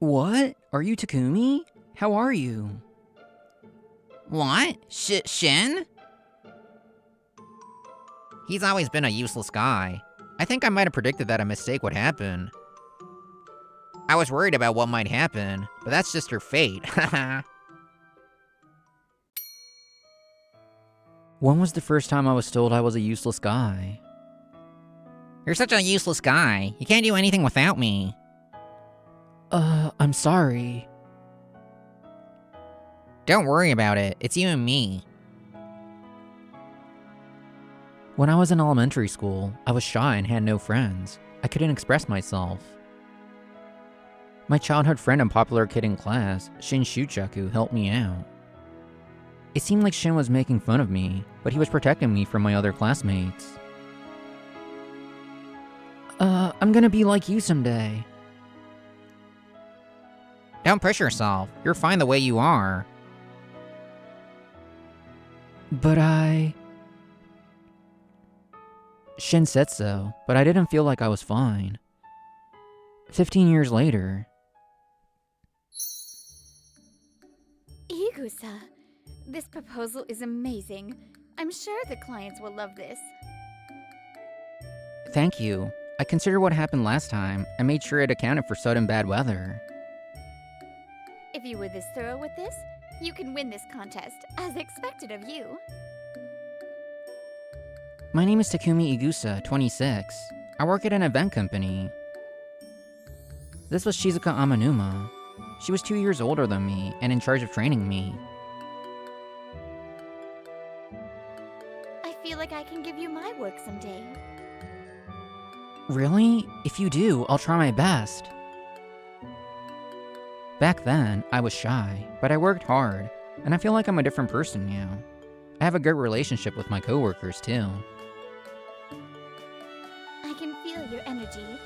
What? Are you Takumi? How are you? What? Shin? He's always been a useless guy. I think I might have predicted that a mistake would happen. I was worried about what might happen, but that's just her fate. When was the first time I was told I was a useless guy? You're such a useless guy. You can't do anything without me. I'm sorry. Don't worry about it. It's you and me. When I was in elementary school, I was shy and had no friends. I couldn't express myself. My childhood friend and popular kid in class, Shin helped me out. It seemed like Shin was making fun of me, but he was protecting me from my other classmates. I'm gonna be like you someday. Don't push yourself. You're fine the way you are. But Shin said so, but I didn't feel like I was fine. 15 years later... Igusa, this proposal is amazing. I'm sure the clients will love this. Thank you. I considered what happened last time and made sure it accounted for sudden bad weather. If you were this thorough with this, you can win this contest, as expected of you. My name is Takumi Igusa, 26. I work at an event company. This was Shizuka Amanuma. She was 2 years older than me and in charge of training me. I feel like I can give you my work someday. Really? If you do, I'll try my best. Back then, I was shy, but I worked hard, and I feel like I'm a different person now. I have a good relationship with my coworkers, too. I can feel your energy.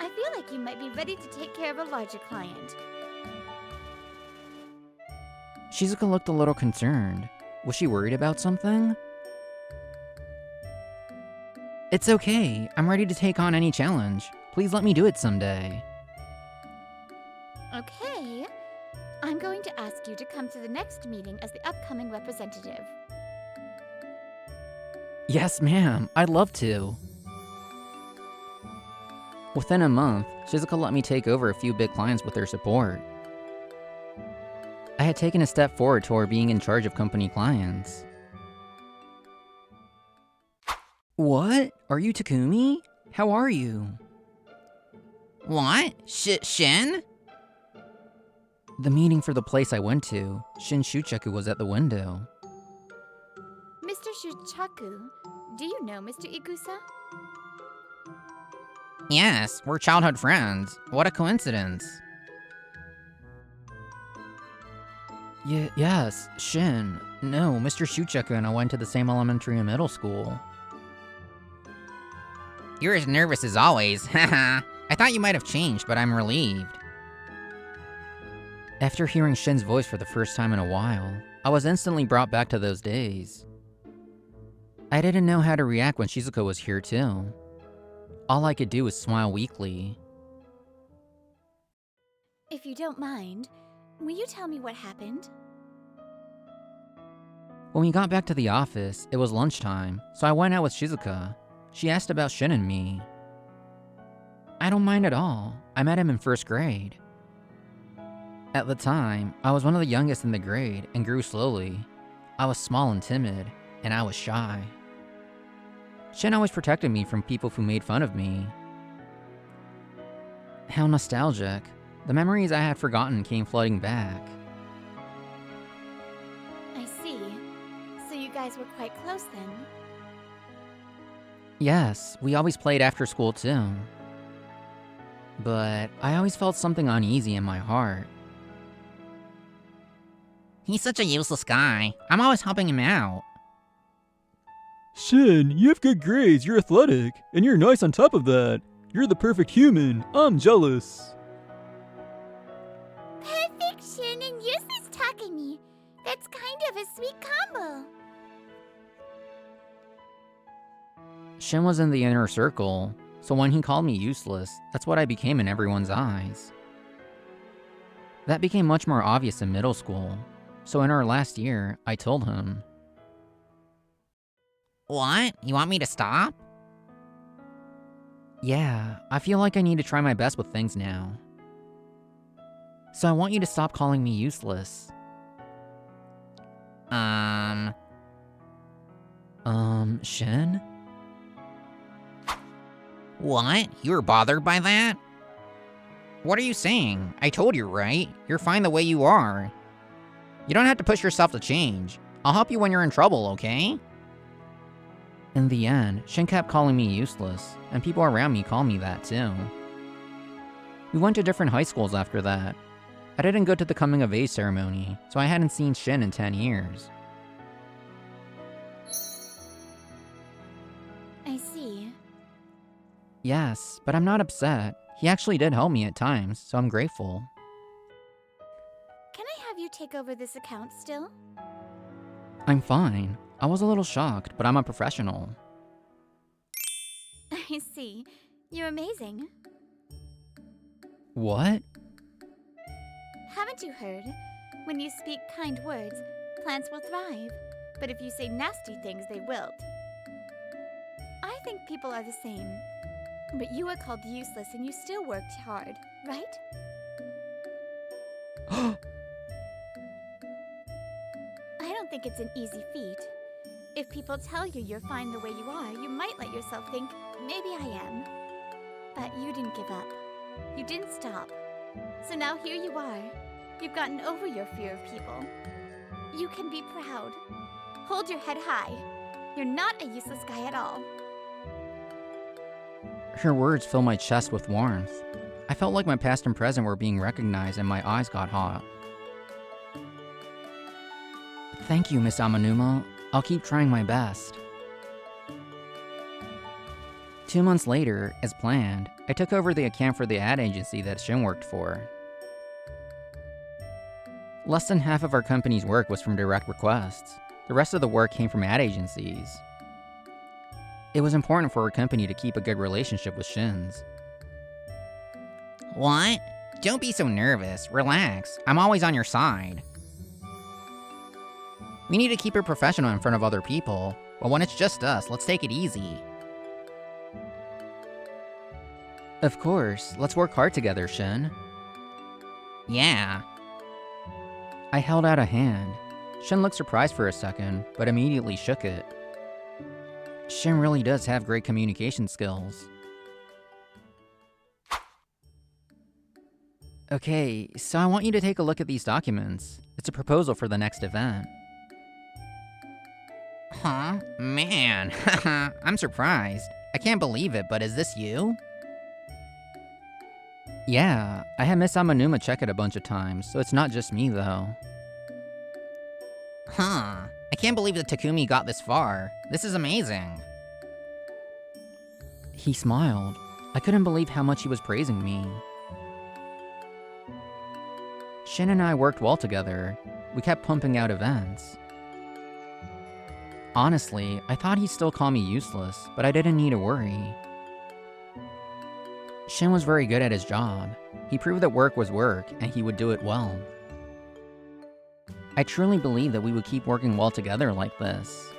I feel like you might be ready to take care of a larger client. Shizuka looked a little concerned. Was she worried about something? It's okay. I'm ready to take on any challenge. Please let me do it someday. Okay. I'm going to ask you to come to the next meeting as the upcoming representative. Yes, ma'am. I'd love to. Within a month, Shizuka let me take over a few big clients with her support. I had taken a step forward toward being in charge of company clients. What? Are you Takumi? How are you? What? Shin? The meeting for the place I went to, Shin was at the window. Mr. Shuchaku, do you know Mr. Igusa? Yes, we're childhood friends. What a coincidence. Yes, Shin. No, Mr. Shuchaku and I went to the same elementary and middle school. You're as nervous as always, haha. I thought you might have changed, but I'm relieved. After hearing Shin's voice for the first time in a while, I was instantly brought back to those days. I didn't know how to react when Shizuka was here too. All I could do was smile weakly. If you don't mind, will you tell me what happened? When we got back to the office, it was lunchtime, so I went out with Shizuka. She asked about Shin and me. I don't mind at all. I met him in first grade. At the time, I was one of the youngest in the grade and grew slowly. I was small and timid, and I was shy. Shin always protected me from people who made fun of me. How nostalgic. The memories I had forgotten came flooding back. I see. So you guys were quite close then? Yes, we always played after school too. But I always felt something uneasy in my heart. He's such a useless guy. I'm always helping him out. Shin, you have good grades, you're athletic, and you're nice on top of that. You're the perfect human. I'm jealous. Perfect Shin and useless Takumi. That's kind of a sweet combo. Shin was in the inner circle, so when he called me useless, that's what I became in everyone's eyes. That became much more obvious in middle school, so in our last year, I told him. What? You want me to stop? Yeah, I feel like I need to try my best with things now. So I want you to stop calling me useless. Shin? What? You were bothered by that? What are you saying? I told you, right? You're fine the way you are. You don't have to push yourself to change. I'll help you when you're in trouble, okay? In the end, Shin kept calling me useless, and people around me call me that too. We went to different high schools after that. I didn't go to the coming of age ceremony, so I hadn't seen Shin in 10 years. I see. Yes, but I'm not upset. He actually did help me at times, so I'm grateful. Can I have you take over this account still? I'm fine. I was a little shocked, but I'm a professional. I see. You're amazing. What? Haven't you heard? When you speak kind words, plants will thrive. But if you say nasty things, they wilt. I think people are the same. But you were called useless and you still worked hard, right? I don't think it's an easy feat. If people tell you you're fine the way you are, you might let yourself think, maybe I am. But you didn't give up. You didn't stop. So now here you are. You've gotten over your fear of people. You can be proud. Hold your head high. You're not a useless guy at all. Her words filled my chest with warmth. I felt like my past and present were being recognized and my eyes got hot. Thank you, Miss Amanuma. I'll keep trying my best. 2 months later, as planned, I took over the account for the ad agency that Shin worked for. Less than half of our company's work was from direct requests. The rest of the work came from ad agencies. It was important for our company to keep a good relationship with Shin's. What? Don't be so nervous. Relax. I'm always on your side. We need to keep it professional in front of other people, but when it's just us, let's take it easy. Of course, let's work hard together, Shin. Yeah. I held out a hand. Shin looked surprised for a second, but immediately shook it. Shin really does have great communication skills. Okay, so I want you to take a look at these documents. It's a proposal for the next event. Huh? Man, I'm surprised. I can't believe it, but is this you? Yeah, I had Miss Amanuma check it a bunch of times, so it's not just me though. Huh. I can't believe that Takumi got this far. This is amazing. He smiled. I couldn't believe how much he was praising me. Shin and I worked well together. We kept pumping out events. Honestly, I thought he'd still call me useless, but I didn't need to worry. Shin was very good at his job. He proved that work was work, and he would do it well. I truly believe that we would keep working well together like this.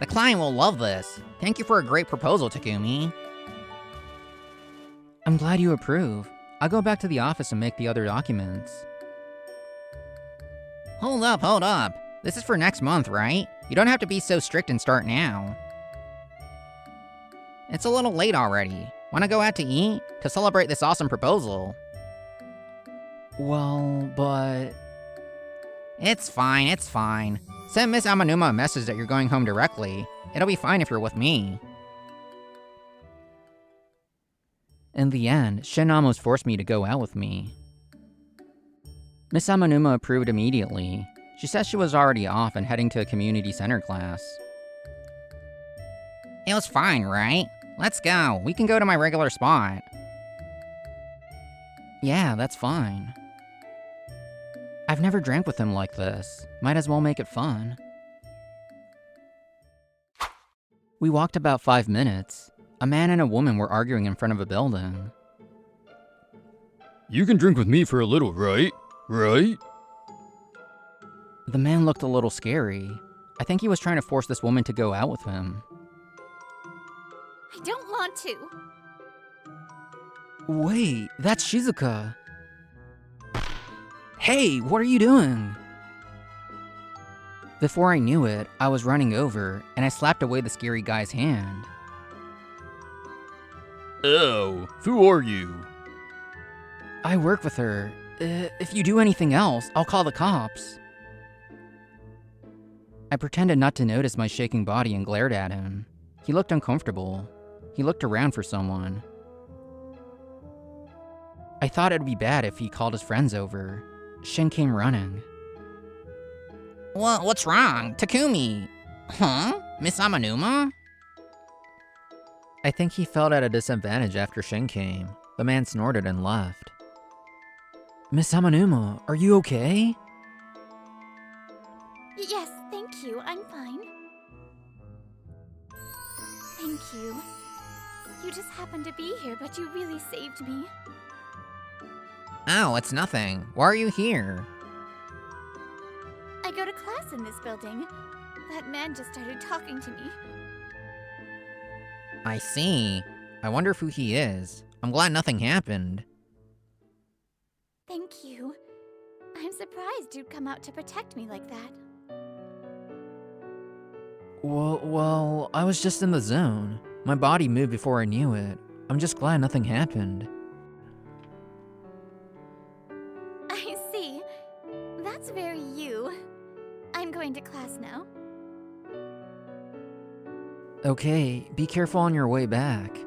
The client will love this. Thank you for a great proposal, Takumi. I'm glad you approve. I'll go back to the office and make the other documents. Hold up. This is for next month, right? You don't have to be so strict and start now. It's a little late already. Wanna go out to eat? To celebrate this awesome proposal. Well, but... It's fine. Send Miss Amanuma a message that you're going home directly. It'll be fine if you're with me. In the end, Shin almost forced me to go out with me. Miss Amanuma approved immediately. She said she was already off and heading to a community center class. It was fine, right? Let's go. We can go to my regular spot. Yeah, that's fine. I've never drank with him like this. Might as well make it fun. We walked about 5 minutes. A man and a woman were arguing in front of a building. You can drink with me for a little, right? Right? The man looked a little scary. I think he was trying to force this woman to go out with him. I don't want to. Wait, that's Shizuka. Hey, what are you doing? Before I knew it, I was running over, and I slapped away the scary guy's hand. Oh, who are you? I work with her. If you do anything else, I'll call the cops. I pretended not to notice my shaking body and glared at him. He looked uncomfortable. He looked around for someone. I thought it'd be bad if he called his friends over. Shin came running. What's wrong? Takumi? Huh? Miss Amanuma? I think he felt at a disadvantage after Shin came. The man snorted and left. Miss Amanuma, are you okay? Yes, thank you. I'm fine. Thank you. You just happened to be here, but you really saved me. Oh, it's nothing. Why are you here? I go to class in this building. That man just started talking to me. I see. I wonder who he is. I'm glad nothing happened. Thank you. I'm surprised you'd come out to protect me like that. Well, I was just in the zone. My body moved before I knew it. I'm just glad nothing happened. I see. That's very you. I'm going to class now. Okay, be careful on your way back.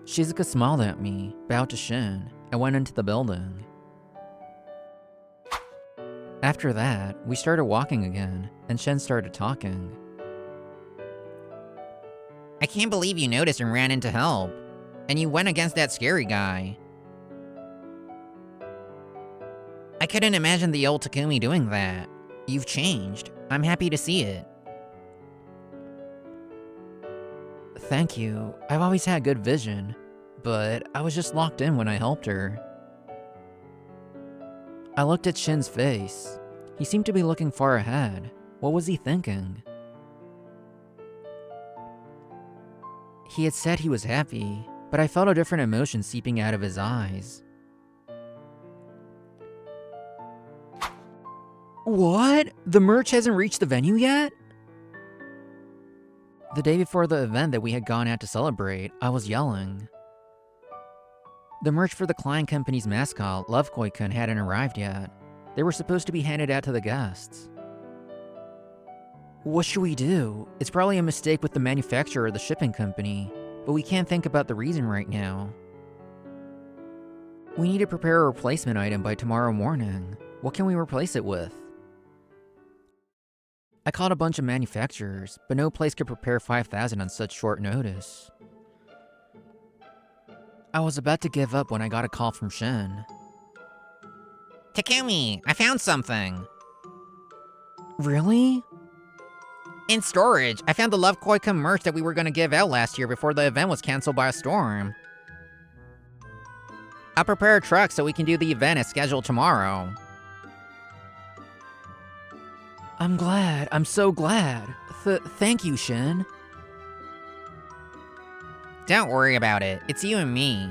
Shizuka smiled at me, bowed to Shin, and went into the building. After that, we started walking again, and Shin started talking. I can't believe you noticed and ran in to help. And you went against that scary guy. I couldn't imagine the old Takumi doing that. You've changed. I'm happy to see it. Thank you. I've always had good vision, but I was just locked in when I helped her. I looked at Shin's face. He seemed to be looking far ahead. What was he thinking? He had said he was happy, but I felt a different emotion seeping out of his eyes. What? The merch hasn't reached the venue yet? The day before the event that we had gone out to celebrate, I was yelling. The merch for the client company's mascot, Lovekoi-kun, hadn't arrived yet. They were supposed to be handed out to the guests. What should we do? It's probably a mistake with the manufacturer or the shipping company, but we can't think about the reason right now. We need to prepare a replacement item by tomorrow morning. What can we replace it with? I called a bunch of manufacturers, but no place could prepare 5,000 on such short notice. I was about to give up when I got a call from Shin. Takumi, I found something. Really? In storage, I found the Lovekoi-kun merch that we were going to give out last year before the event was canceled by a storm. I'll prepare a truck so we can do the event as scheduled tomorrow. I'm glad. I'm so glad. Thank you, Shin. Don't worry about it. It's you and me.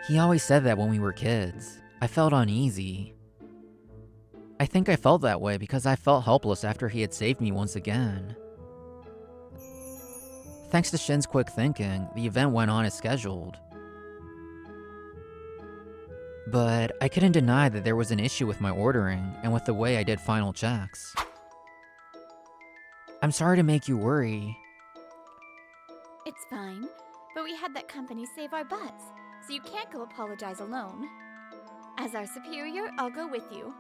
He always said that when we were kids. I felt uneasy. I think I felt that way because I felt helpless after he had saved me once again. Thanks to Shin's quick thinking, the event went on as scheduled. But I couldn't deny that there was an issue with my ordering and with the way I did final checks. I'm sorry to make you worry. It's fine, but we had that company save our butts, so you can't go apologize alone. As our superior, I'll go with you.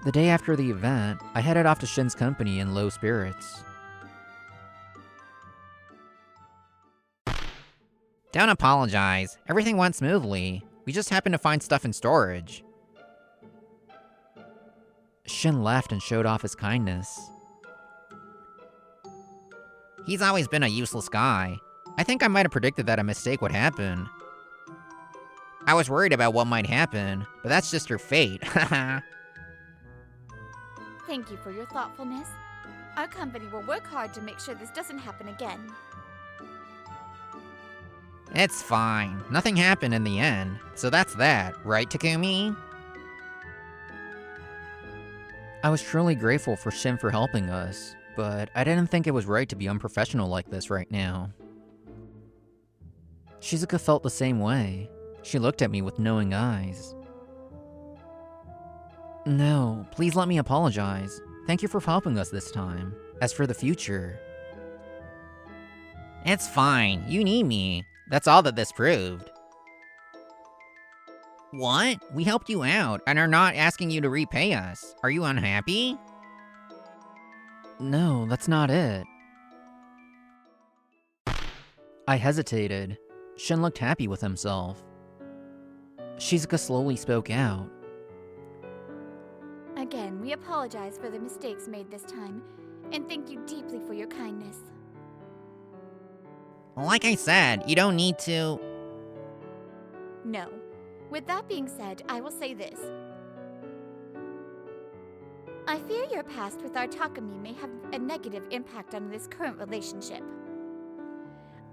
The day after the event, I headed off to Shin's company in low spirits. Don't apologize. Everything went smoothly. We just happened to find stuff in storage. Shin laughed and showed off his kindness. He's always been a useless guy. I think I might have predicted that a mistake would happen. I was worried about what might happen, but that's just her fate. Thank you for your thoughtfulness. Our company will work hard to make sure this doesn't happen again. It's fine. Nothing happened in the end, so that's that, right, Takumi? I was truly grateful for Shin for helping us, but I didn't think it was right to be unprofessional like this right now. Shizuka felt the same way. She looked at me with knowing eyes. No, please let me apologize. Thank you for helping us this time. As for the future... It's fine. You need me. That's all that this proved. What? We helped you out and are not asking you to repay us. Are you unhappy? No, that's not it. I hesitated. Shin looked happy with himself. Shizuka slowly spoke out. Again, we apologize for the mistakes made this time, and thank you deeply for your kindness. Like I said, you don't need to... No. With that being said, I will say this. I fear your past with our Takumi may have a negative impact on this current relationship.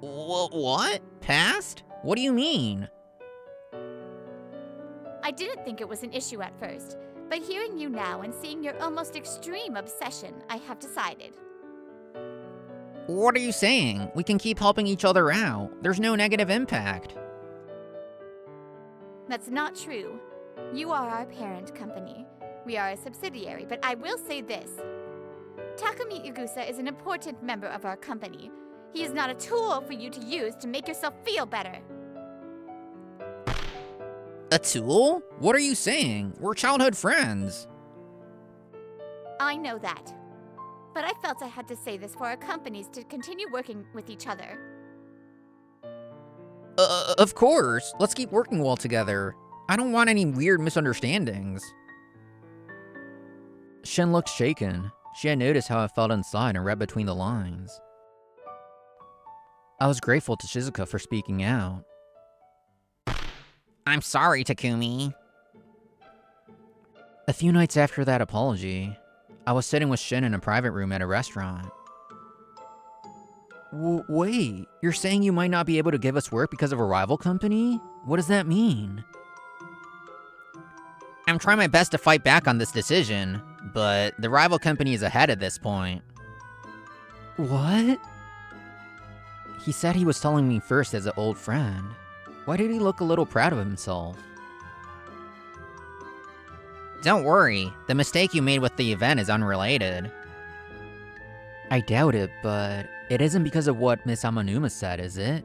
What? Past? What do you mean? I didn't think it was an issue at first, but hearing you now and seeing your almost extreme obsession, I have decided. What are you saying? We can keep helping each other out. There's no negative impact. That's not true. You are our parent company. We are a subsidiary, but I will say this. Takumi Igusa is an important member of our company. He is not a tool for you to use to make yourself feel better. A tool? What are you saying? We're childhood friends. I know that. But I felt I had to say this for our companies to continue working with each other. Of course. Let's keep working well together. I don't want any weird misunderstandings. Shin looked shaken. She had noticed how I felt inside and read between the lines. I was grateful to Shizuka for speaking out. I'm sorry, Takumi. A few nights after that apology, I was sitting with Shin in a private room at a restaurant. Wait, you're saying you might not be able to give us work because of a rival company? What does that mean? I'm trying my best to fight back on this decision, but the rival company is ahead at this point. What? He said he was telling me first as an old friend. Why did he look a little proud of himself? Don't worry, the mistake you made with the event is unrelated. I doubt it, but it isn't because of what Miss Amanuma said, is it?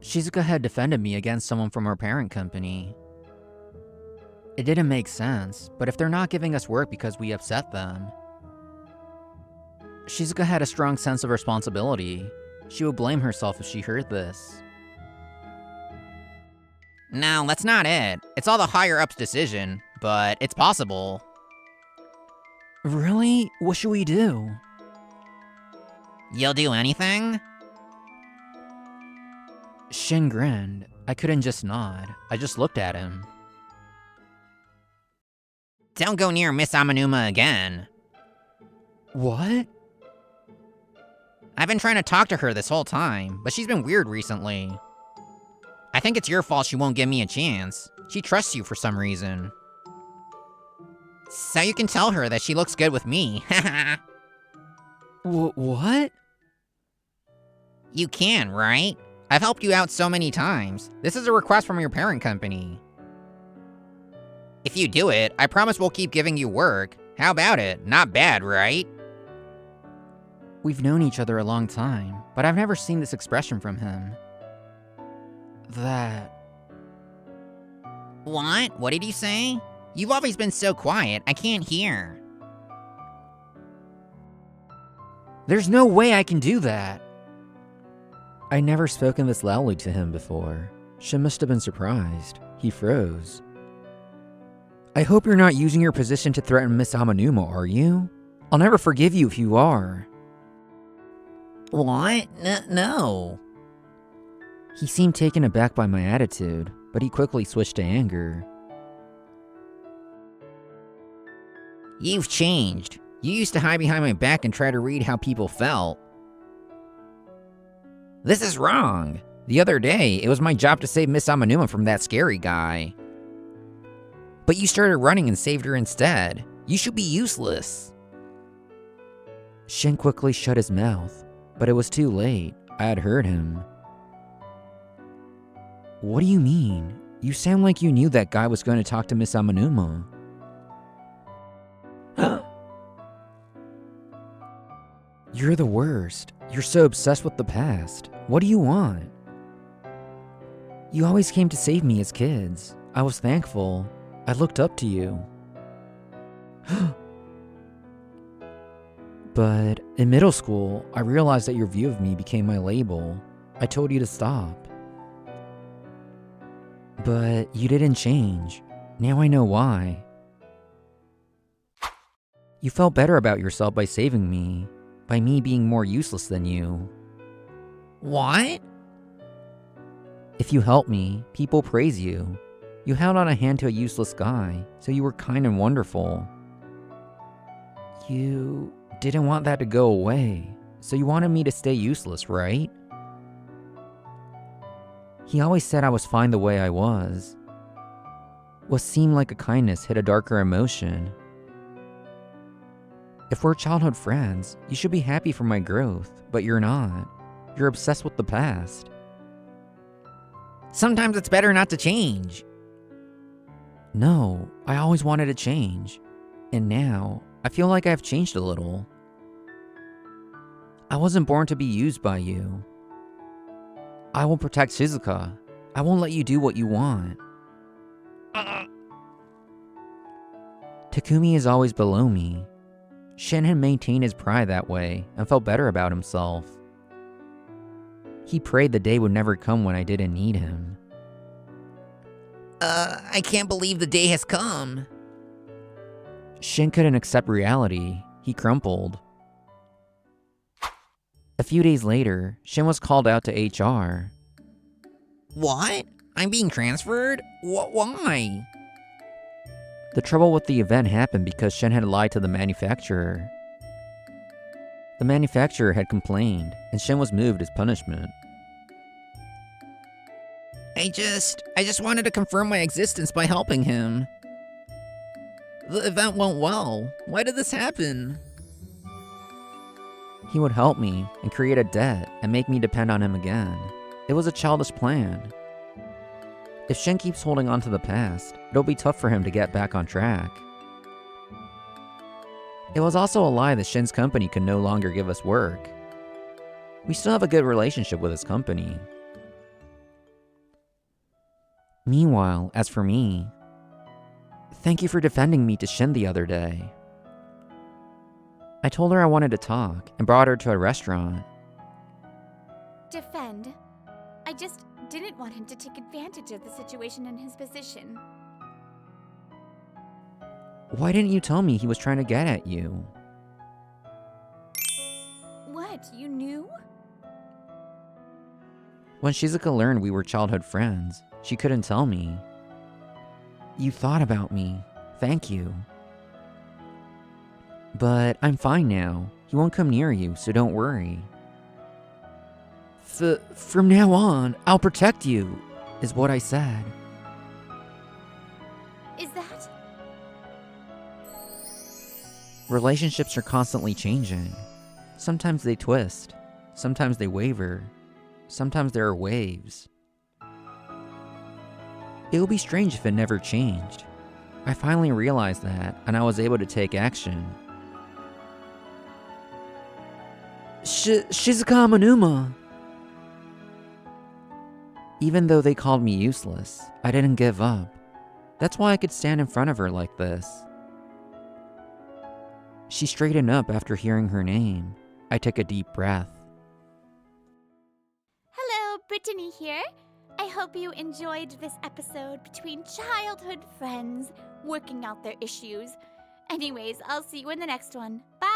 Shizuka had defended me against someone from her parent company. It didn't make sense, but if they're not giving us work because we upset them... Shizuka had a strong sense of responsibility. She would blame herself if she heard this. No, that's not it. It's all the higher-up's decision, but it's possible. Really? What should we do? You'll do anything? Shin grinned. I couldn't just nod. I just looked at him. Don't go near Miss Amanuma again. What? I've been trying to talk to her this whole time, but she's been weird recently. I think it's your fault she won't give me a chance. She trusts you for some reason. So you can tell her that she looks good with me. What? You can, right? I've helped you out so many times. This is a request from your parent company. If you do it, I promise we'll keep giving you work. How about it? Not bad, right? We've known each other a long time, but I've never seen this expression from him. That... What? What did you say? You've always been so quiet, I can't hear. There's no way I can do that! I'd never spoken this loudly to him before. Shin must have been surprised. He froze. I hope you're not using your position to threaten Miss Amanuma, are you? I'll never forgive you if you are. What? No. He seemed taken aback by my attitude, but he quickly switched to anger. You've changed. You used to hide behind my back and try to read how people felt. This is wrong. The other day, it was my job to save Miss Amanuma from that scary guy. But you started running and saved her instead. You should be useless. Shin quickly shut his mouth, but it was too late. I had heard him. What do you mean? You sound like you knew that guy was going to talk to Miss Amanuma. You're the worst. You're so obsessed with the past. What do you want? You always came to save me as kids. I was thankful. I looked up to you. But in middle school, I realized that your view of me became my label. I told you to stop. But you didn't change. Now I know why. You felt better about yourself by saving me, by me being more useless than you. What? If you help me, people praise you. You held out a hand to a useless guy, so you were kind and wonderful. You didn't want that to go away, so you wanted me to stay useless, right? He always said I was fine the way I was. What seemed like a kindness hid a darker emotion. If we're childhood friends, you should be happy for my growth, but you're not. You're obsessed with the past. Sometimes it's better not to change. No, I always wanted to change. And now, I feel like I've changed a little. I wasn't born to be used by you. I will protect Shizuka. I won't let you do what you want. Takumi is always below me. Shin had maintained his pride that way and felt better about himself. He prayed the day would never come when I didn't need him. I can't believe the day has come. Shin couldn't accept reality. He crumpled. A few days later, Shin was called out to HR. What? I'm being transferred? Why? The trouble with the event happened because Shin had lied to the manufacturer. The manufacturer had complained, and Shin was moved as punishment. I just wanted to confirm my existence by helping him. The event went well. Why did this happen? He would help me and create a debt and make me depend on him again. It was a childish plan. If Shin keeps holding on to the past, it'll be tough for him to get back on track. It was also a lie that Shin's company could no longer give us work. We still have a good relationship with his company. Meanwhile, as for me, thank you for defending me to Shin the other day. I told her I wanted to talk and brought her to a restaurant. Defend? I just didn't want him to take advantage of the situation in his position. Why didn't you tell me he was trying to get at you? What, you knew? When Shizuka learned we were childhood friends, she couldn't tell me. You thought about me. Thank you. But I'm fine now. He won't come near you, so don't worry. From now on, I'll protect you, is what I said. Is that? Relationships are constantly changing. Sometimes they twist. Sometimes they waver. Sometimes there are waves. It would be strange if it never changed. I finally realized that, and I was able to take action. Shizuka Amanuma! Even though they called me useless, I didn't give up. That's why I could stand in front of her like this. She straightened up after hearing her name. I took a deep breath. Hello, Brittany here. I hope you enjoyed this episode between childhood friends working out their issues. Anyways, I'll see you in the next one. Bye!